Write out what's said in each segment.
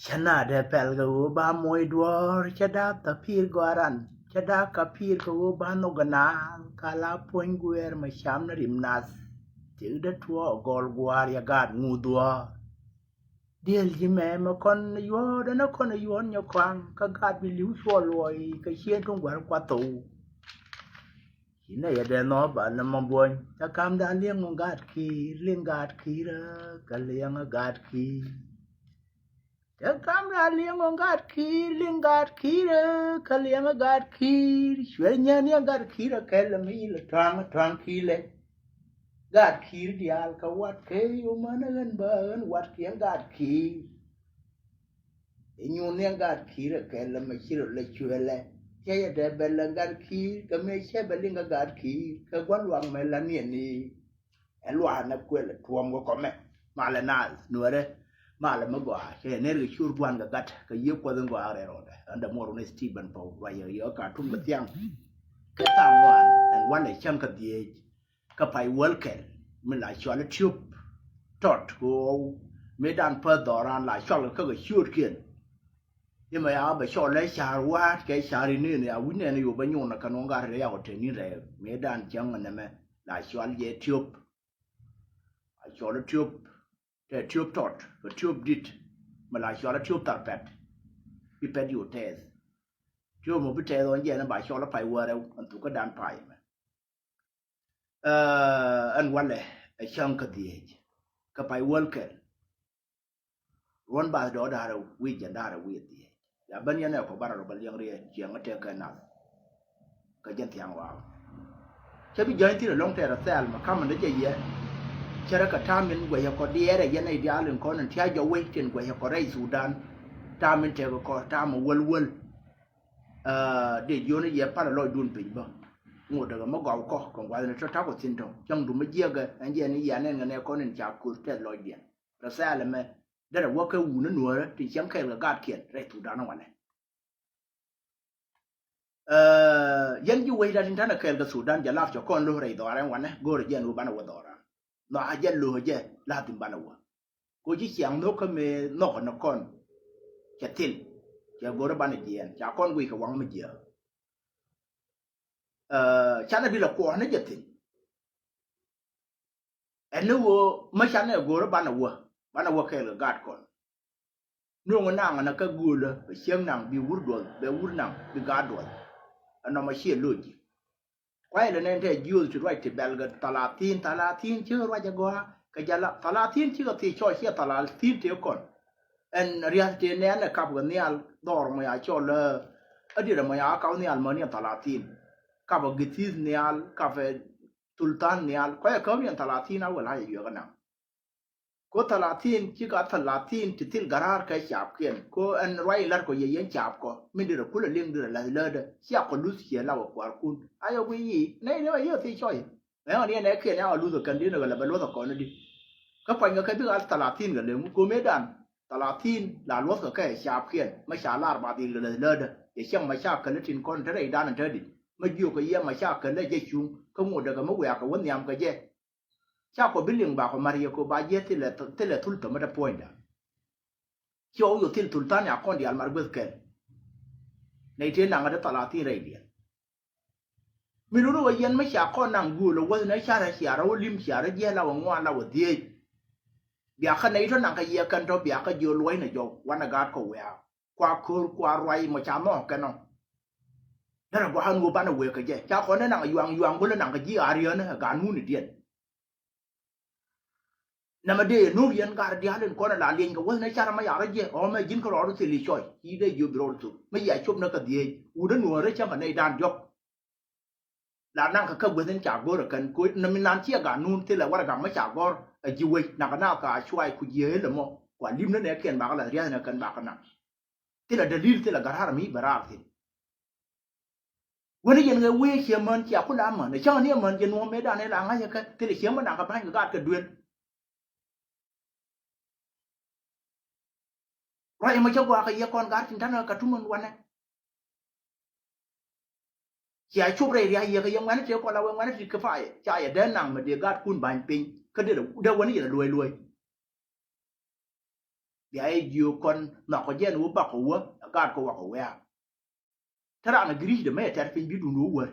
ชนะเดเปลกูบามวยดัวชะดาตะพีร์กวารันชะดากะพีร์กูบานกนาคาลาพวยกูเอร์มาชามนริมนัสจิกเดทัวกอลกวาริยากาดงูดัวเดียลจิแม่มาคนยัวเดนคนยัวนยควังกะกาดบิลิวชัวลอยกะเชียนตรงกวาควาตูหินยาเดนอบานนมบวนตะคำดาเลี้ยงงกาดคีเลี้ยงกาดคีระกะเลี้ยงกาดคีจะกำลังเลี้ยงกาดขีเลี้ยงกาดขีระเขาเลี้ยงกาดขีช่วยเนี่ยกาดขีระแค่ละมีละทางขีเลยกาดขีเดียลเขาวัดเคยอยู่มันเงินเบิร์นวัดเขียงกาดขียูเนี่ยกาดขีระแค่ละไม่ชิลเลยช่วยเลยใช่แต่เบลล์กาดขีก็ไม่ใช่เบลล์กาดขีก็วันวางเมลันเนี่ยนี่ไอ้ลวานับกวนละทวมก็คอมเมมาละนาหนัวเลยมาแล้วมาว่าแค่เนื้อชูรกวนกับกัดก็เยอะกว่าตั้งกว่าอะไรหรอกอันเดอร์มอร์นสตีบันพาวว่าเยอะการทุ่มเตียงก็ตามวันไอ้ช่างกับดีก็ไปเวิร์ลเกนมันหลายชั่วแล้วทิวทอดกูไม่ดันเปิดดอรันหลายชั่วแล้วก็ชูดเกินยังไม่เอาไปชั่วเลยชาวัดแกชาลินี่เนี่ยวินเนี่ยอยู่บ้านยงนักน้องการเรียกว่าเทนี่เลยไม่ดันจังมันเนี่ยหลายชั่วเยทิวหลายชั่วแล้วทิวแต่ทิวทอดก็ทิวดิดมาหลายชั่วแล้วทิวตัดเป็ดพี่เป็ดอยู่เทสทิวมันไปเทสตอนเย็นนะบ่ายชั่วแล้วไปวัวแล้วอันถูกก็ดันไปอันวันเลยไอ้ช่างก็ดีก็ไปวัวกันวันบ่ายดอดาเราวิ่งจะได้เราวิ่งดีอย่าบันยันเนี่ยพอบ้านเราบันยังเรียนเจียงก็เจอกันนักก็ยันเที่ยงว่าใช่พี่ยันที่เราลงแต่ละเซลมาข้ามมันได้เยอะชาระกับทามินกว่าอย่างก็ดีอะไรยันไอเดียเรื่องคนนั้นที่จะเวทเช่นกว่าอย่างก็ได้สุดานทามินเจอก็ทามันวัลเดี๋ยวโยนเยอะพาราลอยดุนปีบ้างงูเด็กมันก็เอาก็ของว่าเนี่ยชอบทักกับสินทองจังดูไม่เยอะกันอันเย็นนี่ยันเนี่ยเนี่ยคนนั้นจากกุศลลอยเดียนเราแซ่เลยไหมเดี๋ยวว่าแค่หูนั่นหนัวที่เชียงแค่ละกาดเขียนได้สุดานวันนี้ยันอยู่ไว้ได้ที่ท่านเคยกับสุดานจะลาบจากคนรู้อะไรต่ออะไรวันนี้กูเรียนรู้บ้านวัวต่อละน่าจะรู้เยอะลาติบ้านวัวกูจะเชียงนกก็มีนกนกคนจะทิ้งจะกูรับบ้านเดียนจากคนกูก็หวังไม่เยอะฉันน่ะพี่ละกูนั่นจะทิ้งไอ้นู้ไม่ฉันเนี่ยกูรับบ้านวัวแค่ละกาดคนนู่นนั่งอันนั้นก็กูเลยเชียงนั่งบิวดวลบิวนั่งบิกาดวลอันนั้นไม่เชื่อเลยควายเลยเนี่ยยูสุดไว้ที่เบลกตลาดทีนเชื่อว่าจะกัวก็จะละตลาดทีนเชื่อที่ช่วยเชื่อตลาดทีนเที่ยวก่อนอันเรียนที่เนี่ยนะครับกันเนี่ยดอร์มาช่วยเลยอดีตมาเขาเนี่ยมันเนี่ยตลาดทีนกับกิติสเนี่ยกับตุลตันเนี่ยควายเขาเนี่ยตลาดทีนเอาเวลาอยู่กันนะก็ตลาดทีนที่ก็ตลาดทีนที่ที่กระดาษก็จับเขียนก็อันไรลัดก็ยังจับก็ไม่ได้รู้เรื่องเดือดเลยเสียคนรู้เสียเรากว่าคุณไอ้ยังวิ่งเนี่ยเยอะที่ช่วยแล้วเนี่ยเนี่ยเขียนเอารู้สึกกันดีนะก็เลยไปรู้สึกก่อนนะดิก็ไปก็แค่ที่ตลาดทีนกันเลยกูไม่ดันตลาดทีนหลานรู้สึกแค่จับเขียนไม่ชาลาบาดีเลยอย่าเชื่อไม่ชากันแล้วทินคนที่ได้ด้านนั้นเธอดิไม่อยู่ก็ยังไม่ชากันแล้วยังชุ่มก็หมดแล้วก็ไม่แหวกก็วันยามก็แย่ชาคนบิลลิงบาคนมาเรียก็บาเยที่เลยทุลตัวไม่ได้พอยน์เชื่ออยู่ที่ทุลตานเนี่ยคนเดียวมาเบิดกันในที่นั่งก็ได้ตลาดที่ไรเดียไม่รู้ว่ายันไม่ชาคนนั่งกูหรือว่าในชาติเสียเราลิมเสียเราเย่เรางอนเราเดียเบียกันในที่นั่งก็เยกันเราเบียก็เยอะรวยนะโยวันนักการก็เวียกว่าคือกว่ารวยมาชามอกกันเนาะนั่นก็หันกูบ้านเวียก็เย่ชาคนนั้นนั่งยวงบุญนั่งก็ยี่อารีนะการมูนเดียนนั่นมาเดี๋ยวนู้ยันการเดียร์เล่นคนละเลี้ยงก็ว่าในชาติไม่อยากจะเย่อ๋อไม่ยินเขาเราสิลิช่วยยี่ได้ยูบรอร์ตุไม่อยากชมนักเดียอุดหนัวเรื่องมันในด้านยกหลานนั่งก็เบื่อเส้นจากบัวกันกูนั่นมีนานเชี่ยกันนู่นที่ละว่ากันไม่จากบัวจีเวนักหน้าก็ช่วยคุยเยอะเลยมั้งกว่าลิมนั่นเนี่ยเขียนบากอะไรเรียนกันบากกันนะที่ละเดลิลที่ละการหามีบาราที่วันนี้ยังเงยเวเขียนมันเจ้าคุณละมันในช่วงนี้มันจะนัวไม่ได้ในหลังอะไรกันที่ละเขียนมันหนักกับให้กับการกันเดือนเรายังไม่เชื่อว่าขยันก่อนการทิ้งท่านกระทุ่มวันนี้เสียชุบเรียยังยังวันนี้เจ้าคนเราวันนี้สิกฟ้าใจเดินนั่งมาเดียการคุณบานปิงก็เดี๋ยววันนี้จะรวย bi ai jiu kon na ko jen wo ba ko wo ga ko wa ko ya tara na gri de me tar fin bi du no wo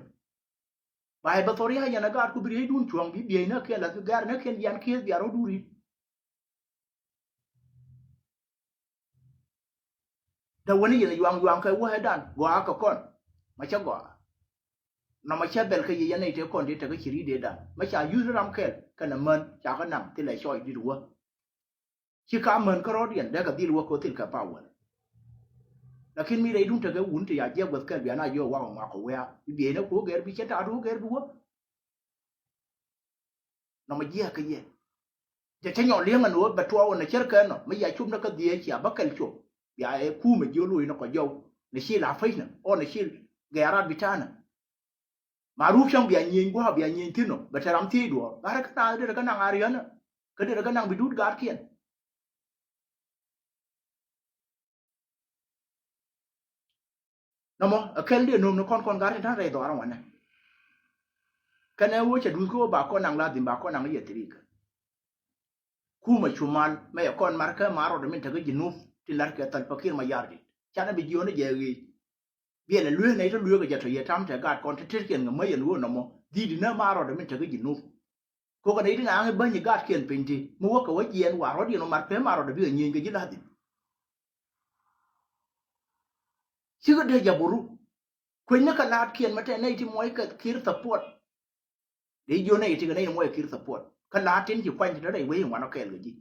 ba ba tori ha yana ga ko bi dun chuang bi na ke la ga na ken yan ke bi aro duri da wani yana yuang kai wo hedan go aka kon ma cha go na ma cha bel ka yi yana ite kon de ta ga chiri de da ma cha yu ram kel kana man cha ka nam ti le choi di ruwa chi ka man ka ro dien da ga di ruwa ko til ka pa wa lakin mi dai dun ta ga un ta ya je gwa ka bi na yo wa ma ko wa bi na ko ga bi cha ta ru ga ruwa na ma je ka yeจะใช้หยอเลี้ยงกันหนูแบบทัวร์ในเชิงกันเนาะไม่อยากชุ่มนักเดียเฉียบบักเกลโชอย่าไอ้คู่มันเยอะลุยนักก็เยอะในชีลาฟิชน่ะอ๋อในชีแกราดบิชาน่ะมารูปช่างเบียร์ยิงกูหาเบียร์ยิงที่เนาะแบบรำที่ดูอะไรก็ตายเดี๋ยวก็นั่งอารียนน่ะก็เดี๋ยวก็นั่งไปดูดการ์ดเขียนนะมั้งเคลเดียนุ่มนักคนการ์ดท่านไรต่ออะไรวะเนี่ยกันเอาว่าจะดูกูบากคนนั่งลาดินบากคนนั่งเลียตรีกันkuma chumal me kon marka maro de min taga jinuf tilar ke tal pakir ma yardi chana bi jone jegi bi le lue nei to lue ga jato ye tam ta ga kon tir ken ga mayen wo no mo di di na maro de min taga jinuf ko ga nei na ngi ban ni ga ken pinti mo wo ka wa yen wa ro di no marka maro de bi nyin ga jiladi siga de jaburu ko ne ka lat ken mate nei ti moy ka kir support de jone ti ga nei moy kir support ka la tin ji kwan da dai wei wa no kel gi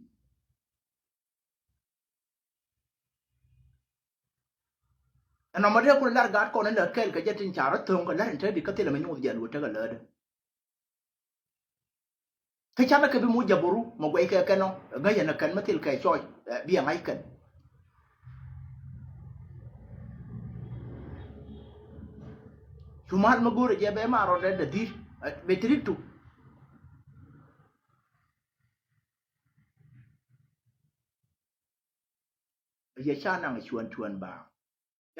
ana ma de ko lar ga ko na kel ka jetin chara thong ka lar inte di ka tele me nyu ja lu ta ga le ka chana ka bi mu jaburu mo gwai ka no ga ya na kan ma til ka choi bi ngai kan chumal ma gore je be ma ro de di be tritu ye cha nang chuan ba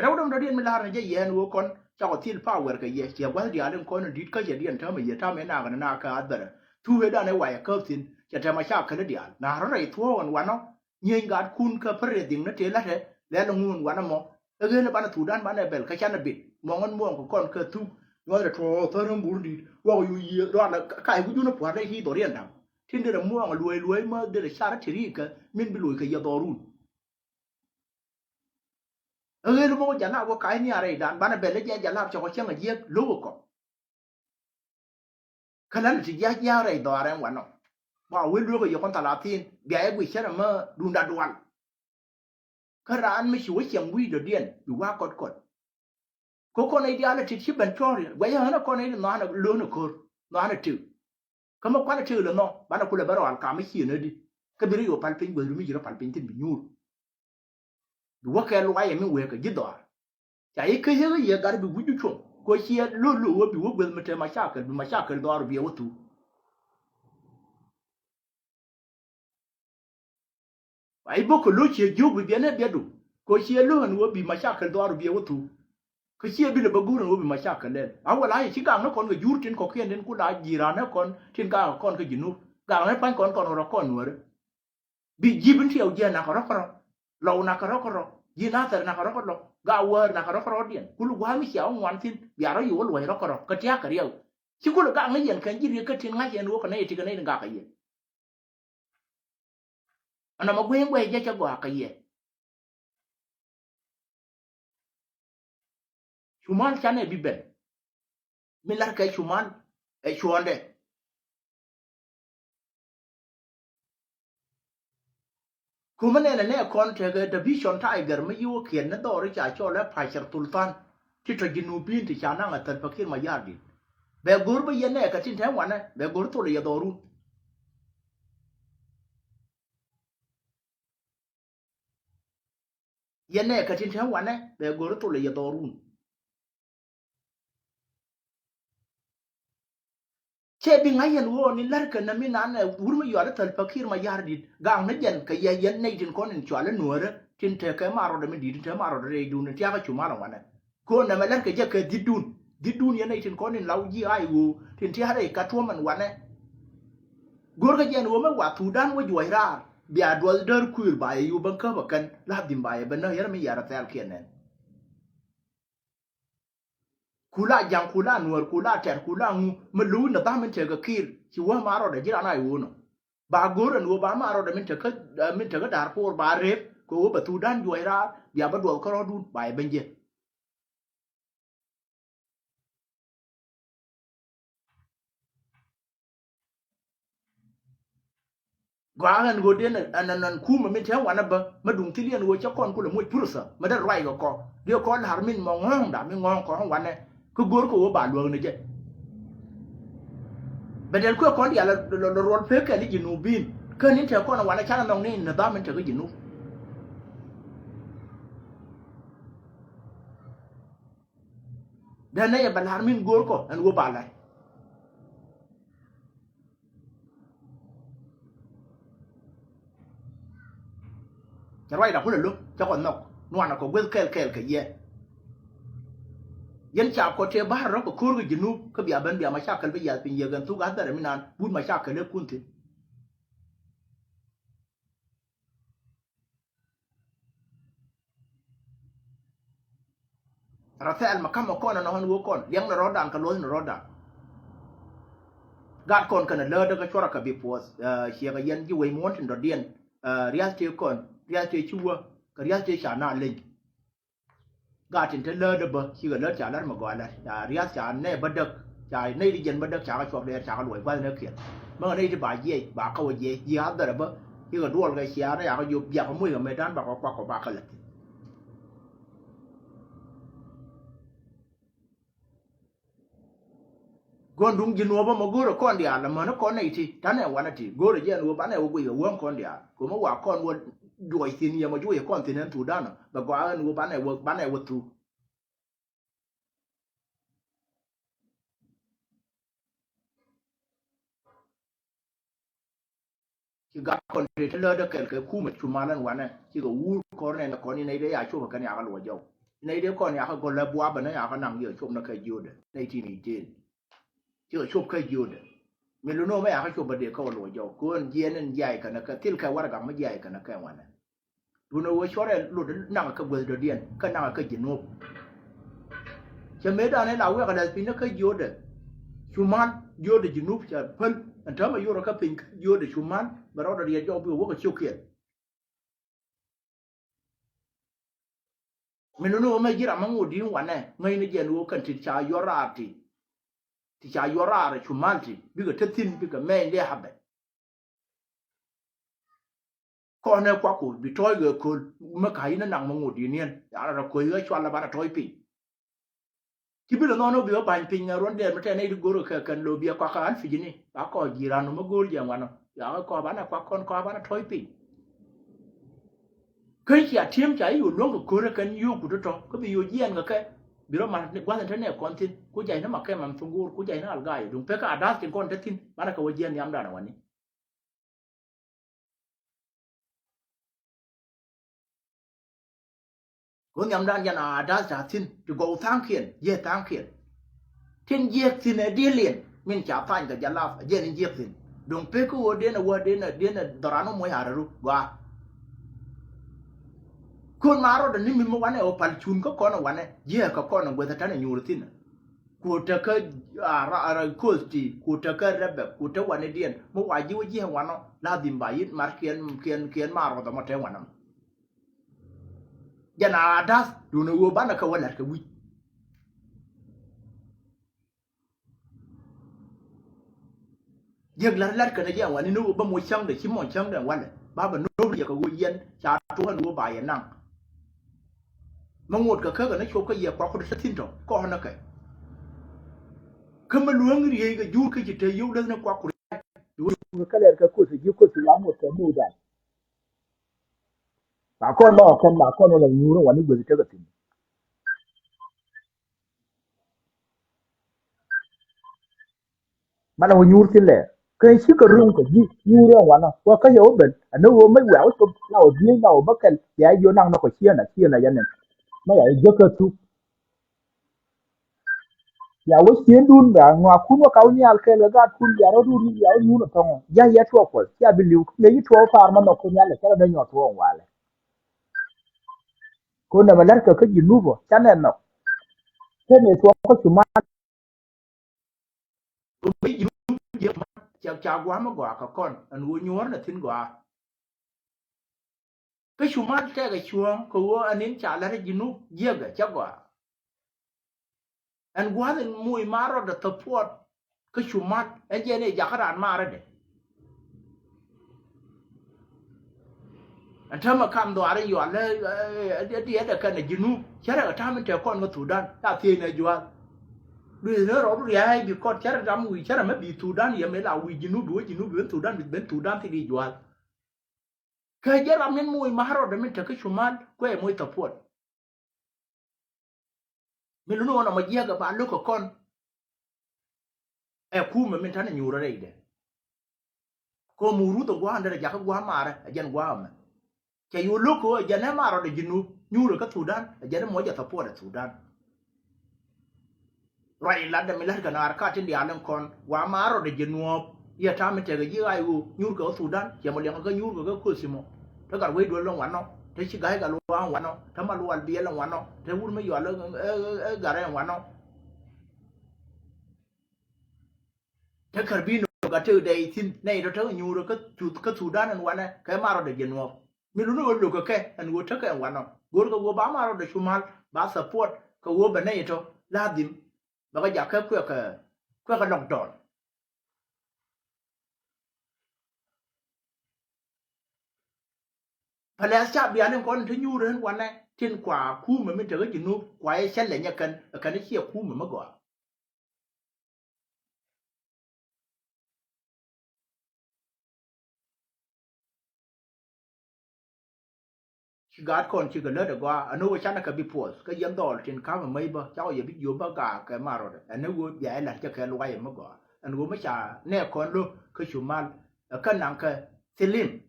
เราดำเรียนเวลาเนี่ยจะเย็นวัวคนเจ้าที่ฟ้าเวรก็เยี่ยเสียว่าเดี๋ยวเรื่องคนดิดก็จะเรียนเธอไม่เยี่ยถ้าไม่น่ากันน่าขาดเบอร์ทูเวด้านในวัยเกิดสินจะทำมาชากันเดียวน่าอะไรทั่ววันเนาะยิงการคุณก็เพื่อดิ่งนั่นเองละเถอะแล้วลงงูวันนั้นมองเออเนี่ยบ้านถูด้านบ้านในเบลขยันบิดมองเงินม่วงของคนเกิดทุกว่าจะทั่วเธอเรื่องบุญดีว่าอยู่เยอะร้อนแล้วใครกูยุ่งนับหัวได้ที่ตัวเรียนทำที่เดือดม่วงรวยเมื่อเดือดชาติที่รีก็มินไปรวยก็ยาดอรุ่นลูกมันจะน่าว่าใครเนี่ยอะไรด่านบ้านเบลเล่จะลาบจะก็เชื่อเยี่ยลูกก็ขณะที่ยาอะไรต่ออะไรวันเนาะว่าวิ่งลูกก็อยู่คนตลาดที่เดี๋ยวไอ้กุยเชื่อมาดูดัดวันขณะนั้นไม่ช่วยเสียงวิ่งเดือดเดียนอยู่ว่ากดก็คนไอ้เดียร์เลยที่ชิบันช่อเลยว่าอย่างนั้นคนไอ้นอนเลื่อนก็นอนถือเขาบอกว่าถือเลยเนาะบ้านเราคุณเลยบริวารการไม่เขียนเลยดิก็ไม่ได้อยู่พันปิ้งเบอร์ไม่อยู่พันปิ้งที่มีนูดูว่าแกรู้ไอ้ไม่เวก็ยึดต่อแต่ไอ้เคยเห็นยังการบิวจุดช่วงก็เชียร์ลู่ว่าบิวเบลมันจะมาชาเกิดต่อรบิวตัวไอ้พวกลู่เชียร์ยูบิเบียนเนี่ยเบียดูก็เชียร์ลู่หันว่าบิมาชาเกิดต่อรบิวตัวก็เชียร์บิลบกูหันว่าบิมาชาเกิดเล่นเอาเวลาที่กลางนักคนก็ยูร์ทินก็เขียนเด่นกูได้ยีรานักคนทินกลางคนก็ยินุกลางนั้นไปคนเราคนหัวบิจีบินเที่ยวเย็นนักเราเรานักเรายีน่าแต่นักเรากาวนักเราเดียนกูรู้ว่าไม่เสียววันที่เดี๋ยวเราอยู่รวยเราก็เที่ยวกันเดียวที่กูรู้กางไม่เย็นกันยี่เรียกทิ้งง่ายเย็นรู้กันในที่กันในนึงกางกันเย็นอันนั้นมาเว้ยจะกว่ากันเย็นชุมันฉันเนี่ยบิเบนไม่ลักไอ้ชุมันไอ้ชวนเด้คุณมันเนี่ยคนเทเกอร์ดับบิชอนไทเกอร์ไม่ยุ่งเขียนนั่นต่อริจาโจและพายชร์ตุลตันที่ตระกินูบินที่ชานังอัตตะพักขึ้นมายาดิเบกูร์ไปยันเนี่ยก็ทิ้งแถววันนะเบกูร์ตัวเลยยาดอรุนยันเนี่ยก็ทิ้งแถววันนะเบกูร์ตัวเลยยาดอรุนเช่บิงไงยันวัวนี่ลักกันนะมินานเนี่ยวุ้นไม่ยอดแต่พักขึ้นมายาดิกางนั่นยันก็ยันในจินคนอินชวนแล้วหนัวเลยทิ้งเทก็มารอดไม่ดีทิ้งเทมารอดเลยดูนี่ที่ก็ชุมาแล้ววันนะคนนั้นไม่ลักก็จะเกิดดิดูยันในจินคนอินเรายี่ไอ้วูทิ้งที่อะไรกระทั่วมันวันนะกูก็ยันวัวไม่ว่าถูด้านว่าอยู่ไอ้รา bia dwal der kuir ba yu ban ka bakan la dim ba ban na yar mi yara tal kenen kula jang kula nuor kula ter kula ngu melu na ba men te ga kir ci wa maro da jira na yu no ba goran wo ba maro da min te ka dar por ba rep ko ba tu dan jo ira bia ba dwal ko du ba ben je gwangan go den anan kuma min ta wana ba madung tilian wo cha kon kula moy pursa ma da rai go ko dio kon har min mo ngong da min ngong ko wane ko gor ko ba luang ne je bedel ko kon ya la ron fe ka li jinu bin ka nin ta kon wana cha nong ni na da min ta ko jinu da ne ya ban har min gor ko an wo ba lai cha rai da kula lu cha kon nok nuana ko gwel kel ka ye yan cha ko te bahar ro ko kurgu jinu ko biya ban biya mashakal bi ya pin yegan tu ga da minan bud mashakal le kunti rafael makam ko na hon wo kon yang na rodan ka lo na rodan gat kon kana le da ka chora ka bi pos she ga yan ji we mon tin do dien rial te kon rial te chuwa ka rial te cha na le gatin ta le da ba shi ga le cha lar ma gwa la rial cha ne badak cha ne di jen badak cha ka chok le cha ka loi kwa ne khiet ma ne di ba ye ba ka wo ye ya da ba shi ga duol ga sia na ya ka yu ya ka mu ga me dan ba ko ba ka la gondung jinu ba mo goro kon dia la mano kon nei ti tane wana ti goro je no ba ne wo go won kon dia ko mo wa kon wo duoi tin ya mo ju ye kon tin tu dana ba gwa no ba ne wo tu ki ga kon te le da kel ke ku ma chu manan wana ki go wu kon ne na kon ni nei de ya chu ka ne ya ga lo jo nei de kon ya ka go la bua ba ne ya ka nang ye chu na ka ju de nei ti ni tin ki go chu ka ju de mi lu no ma ya ka chu ba de ka lo jo kon je nen jai ka na ka til ka war ga ma jai ka na ka wana du no wo chore lu na ka go de dien ka na ka jinu che me da ne la we ka da pin na ka ju de chuman yo de jinu cha pal an ta ma yo ka pin yo de chuman ba ro da ye jo bu wo ka chu kiet mi lu no ma jira ma ngudi wana ngai ni je no kan ti cha yo ra ti cha yo ra re chuman ti bi ga tatin bi ga me le habe ko ne kwa ko bi toy ga ko ma kai na nang ma ngudi nien ya ra ko yo chwa la ba toy pi ki bi no no bi ba pin na ron de ma te ne goro ka kan lo bi kwa ka an fi ni ba ko jira no ma gol je wana ya ko ba na kwa kon ko ba na toy pi kai ya tiem cha yu lo ko re kan yu ku to ko bi yu yen ga ka bi ro ma ne kwa ta ne kon tin ku jai na ma kai mam sungur ku jai na al ga yu pe ka adas tin kon tin ba na ka wo yen yam da na wani ko yam dan ya na adas ta tin to go tang kien ye tang kien tin ye tin e di lien min cha fan ga ja la ye ni ye tin dong pe ko wo de na dorano mo ya ru wa kun maro da nimi mo wane o pal chun ko kono wane je ka kono go ta ne nyurtin ko ta ka ara ko ti ko ta ka rabbe ko ta wane dien mo waji wo je wano la dim ba yit mar kien maro da mo te wana jana das du no wo bana ka wala ka wi je lar ka ne je wani no ba mo chang de chi mo chang de wane ba ba no ye ka wo yen cha tu han wo ba ye nang mangột ka ka na choko ye kwa ko sa tin to ko na ka kama luang ri ga ju ka ji te yu na kwa ko du ka le ka ko se ji ko su la mo ko mu da ba ko no la nyu ro wani go te ga tin ba na nyu tin le ka shi ka ru ka ji nyu ro wa na ko ka yo ben no wo mai wa ko na o bi na o ba kan ya yo nang na ko chia na yan ma ya je ka tu ya wo chien dun ba ngwa kun wa kaw nyal ke le gat kun ya ro du ya yu no tongo ya ya to ko ya bi liu ne yi to far ma no ko nyal ke da nyo to wale ko na malar ka ka jinubo chanen no ke ne to ko chuma bây giờ giờ mà chào quá mà quả cả con anh uống nhúa là thiên quả cái chú mát cái chuông cô anh em trả lại cái nút giờ cái chắc quả anh quá thì mùi má rồi được tập phốt cái chú mát anh giờ này giờ cái đàn má rồi đấy anh thầm mà cầm đồ đấy giờ là đi ở cái này nút chắc là thầm mình chờ con có thủ đan ta thiên này giờ đuôi nó rõ ràng hay bị con chắc là đam mùi chắc là mấy bị thủ đan giờ mấy là mùi nút biến thủ đan biến thủ đan thì đi giờ cái giờ mình mùi má rồi đấy mình chờ cái chú mát quay mùi tập phốt mình luôn nói mà giờ cái bạn lúc có con ku mình thana nyura re ide ko muru to gwa ndere jaka gwa mara ajan gwa ma ke yu loko ajana mara de jinu nyura ka Sudan ajana moja tapo da Sudan rai la da milar kana arka tin dia nan kon wa mara de jinu ya ta mi te ga ji ayu nyur ka Sudan ke mo le ka nyur ka ko simo ta ga we do lon wano te shi ga ga lo wano ta ma lo al bi lan wano te wur me yo la ga re wano ta karbi no ga te dai tin nei do ta nyuro ka Sudan an wana ka maro de genwa mi lu no lo ka ke an wo ta ka wana gor ka wo ba maro de shumal ba support ka wo ba nei to ladim ba ga ja ka long ton pala sa bi an kon ta nyuro an wana tin kwa ku me ta ga ginu kwa ya shalle nya kan ni ke ku me mago gạt con chỉ cần lỡ được qua anh nói chắc là cái bị phốt cái giấm đỏ trên cá mà mấy bơ cháu giờ biết dùng bao cả cái mà rồi anh nói vậy là chắc cái loại mà gọi anh nói mới chả nè con luôn cái chủ mal cái nàng cái selim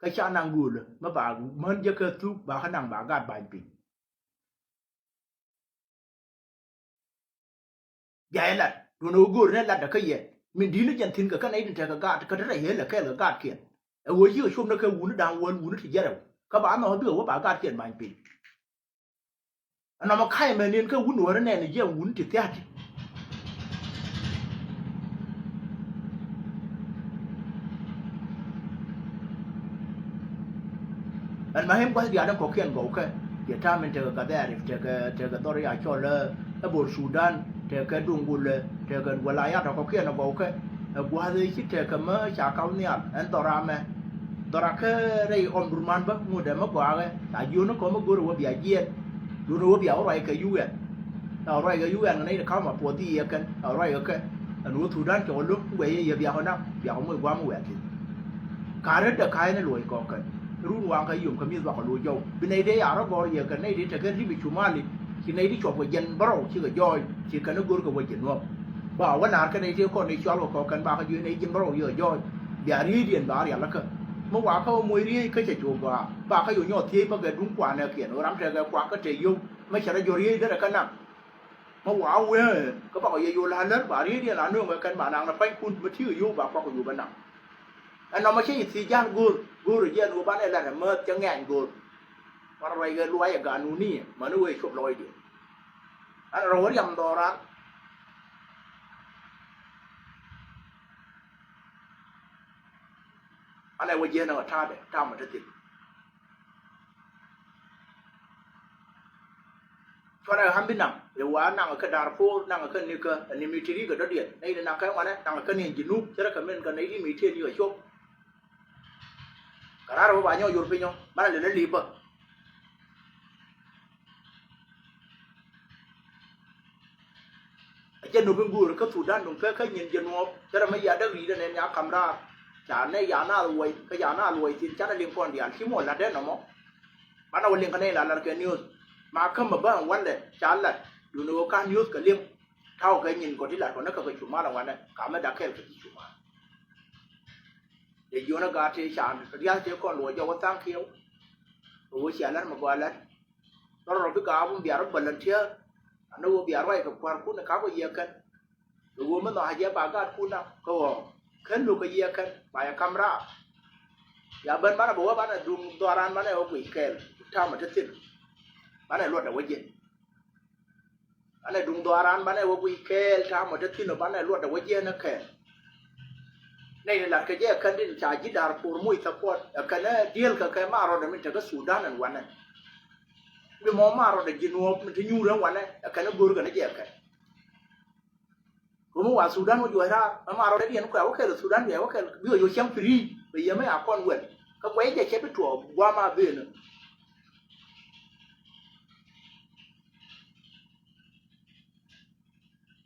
cái cha nàng gùi mà bà mình giờ cái thuốc bà khả năng bà gạt bài bị vậy là rồi nó gùi nên là cái gì mình đi nó nhận tin cái này thì cái gạt cái đấy là cái là gạt kia ở ngoài giữa xung nó cái uốn nó đang uốn thì giờ đâu các bạn nói đượcว่าbà gạt tiền bài bị anh mà khai mà nên cái uốn nó này là giờ uốn thì thế anh mà hem quá thì anh có khiên có cái giờ ta mình chờ cái đấy chờ cái tôi ra cho là ở bộ Sudan chờ cái đường buồn là chờ cái wilayah nó có khiên nó có cái qua đây chỉ chờ cái mới chả cao nhiêu anh tôi ra mà dora ke rei om durman ba mu da magwa ga ta yuno ko ma goro biya gien duno wo biya rai ka yuan ta rai ka yuan nei ka ma po ti ya kan ta rai ka anu thu dan cho lu we ye biya ho na biya ho mu gwa mu we ti ka re da kai ne loi ko kan run wang ka yum ka mi ba ko lu jo bi nei de ya ro go ye kan nei de ta ke ri bi chumali ki nei di cho ko jen baro ki ga joy ki ka no gor ko wo jen no ba wa na ka nei de ko nei cho ko kan ba ka yu nei jen baro ye joy biya ri dien ba ya la ka mà quảเขามวยนี่เขาจะจูบว่าบ้าเขาอยู่ยอดที่มาเกิดรุ่งกว่าเนี่ยเขียนว่ารังเธอกับกว่าก็จะยุ่งไม่ใช่ได้ยูรีได้แต่กันนะมาว่าเว้ยก็บอกว่าอยู่ลานนั้นบ่านี้เนี่ยลานนู้นเหมือนกันบ่านางนะไปคุณมาที่อยู่บ่าก็อยู่บ้านนางอันนั้นไม่ใช่สีย่างกูหรือเย็นกูบ้านอะไรแต่เมื่อจะแง่งกูมาอะไรกันรวยอย่างการนู่นนี่มานู่นชอบลอยเดียวอันเรายำดอรักอันไหนว่าเย็นเอาท่าเด็ดท่ามันจะติดcho nên ham bên nặng để quá nặng ở cái đà phố nặng ở cái này cơ anh em chỉ cái đó điện đây là nặng cái mà đấy nặng ở cái nền chỉ núp chứ là cái bên cái này đi mỹ thiên như ở chỗ cả đó đâu bao nhiêu rồi bên nhau bao giờ nó lì bờ trên nụ bên bùa cái Sudan nụ cái nhìn chân ngọc chứ là mấy giờ đất gì đó nên nhà camera chả này nhà nào ruồi cái nhà nào ruồi thì chắc là liên quan đến khi một là đấy nó mỏ bắt đầu liên cái này là cái news mà không mà bớtวันเลยchả làดูในการnews cái liênเท่าcái nhìn củaที่หลังของนักข่าวชุมมาละวันเลยcả mấy đặc khen cáiชุมมาđể vô nó gạt thì chả cái giá thì con ruồi cho nó tăng khiếu ruồi chả lắm mà qua lắm nó rồi cái cá cũng bịa nó bẩn lần chưa nó bịa rồi cái quan cũng nó cá có gì cần wo man no haje ba ga kuna ko kan lu ka ye kan ba ya kamra ya ban bana bo bana dum doran bana o ku kel ta ma tatin bana lo da waje bana dum doran bana o ku kel ta ma tatin bana lo da waje na kel nei la ka je kan din cha ji dar pur mu support kana deal ka ka ma ro da min ta ga sudan an wana bi mo ma ro da jinuo min ta nyu ran wana kana gur ka na je ka ko mu wa sudan mo jo ra ma ro da bien ko wa ka sudan bi wa ka bi yo chang free bi ya mai akon wen ka kwai je che bi to wa ma bi ne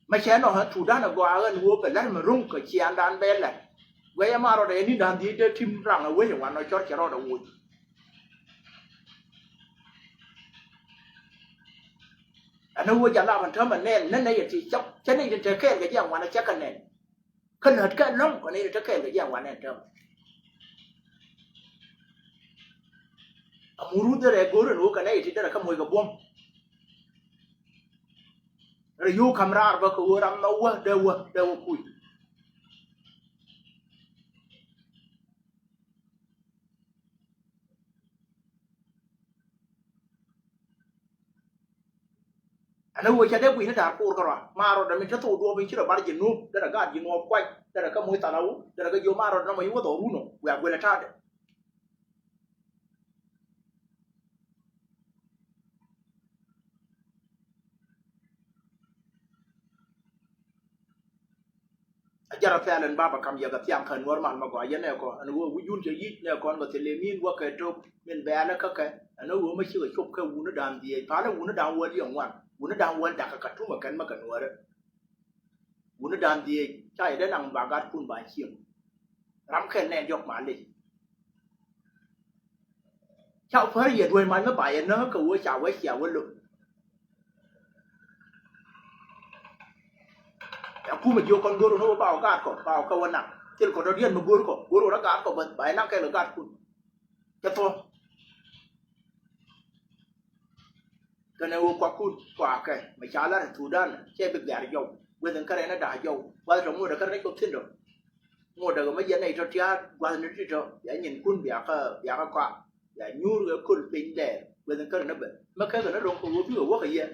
ma che no ha sudan go a ran wo ka la ma rung ka chi an dan be la we ma ro de ni dan di de tim rang a we wa no chor che ro da wo ana wo ja la man thama nen nan ne ti chok che ni de ke ga yang wa na che ka nen kan hat ka long ko ni de ke ga yang wa nen tham amuru de re go re no ka nei ti de ka mo ga bom re yu kamra ba ko ram no wa de ku ana wo cha de ku ni da ko ra ma ro da mi ta to do bi chi ro bar ji nu da ga ji no kwai da ka mo ta na u da ga yo ma ro da mo yu do ru no wa gwe la ta de jara felen baba kam yaga tiam kan normal ma go yene ko an wo wujun je yi ne ko ngo tele min wo ka to min ba na ka ka an wo ma shi ga chop ka wu na dan die pa na wu na dan wo yang wan wu na dan wo da ka tu ma kan ma kan wo re wu na dan die chai da nang ba ga kun ba chiam ram khen ne yok ma le chao phơi ye đuôi mai nó bài nó ka wo chao wo xiao wo lu aku ma jo kon goro no ba ga ko ba ka wana til ko do dien ma goro ra ga ko ba na ka le ga kun ka to kana wo kwa kun kwa ka ma cha la Sudan che be ga yo we den kare na da yo wa ro mo da kare ko tin do mo da ma ye nei to tia wa ni ti to ya nyin kun ya ka kwa ya nyu ga kun pin de we den kare na be ma ka na ro ko wo bi wo ka ye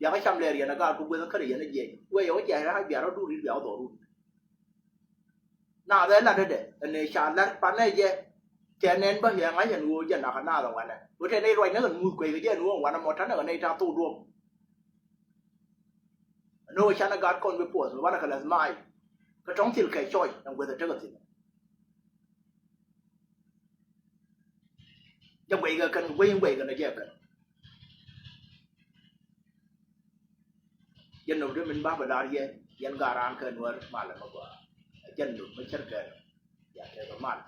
ya ka cham le ri na ga ku we den kare ye na ye we yo ja ra ya ro du ri ya do ru na de la de ne cha la pa ne ye che nen ba ya nga ya nu ya na ka na la wa na wo te nei roi na ga mu kwe ga ye nu wa na mo ta na ga nei ta tu do no cha na ga kon be po wa na ka la mai ka tong til kai choi nang we da ta ga tin ya we ga kan we ga na ye ka dân đầu mình ba bờ đào ye dân gà ran cần vợ mà là mà vợ dân được mới chất kề ya ke ba mal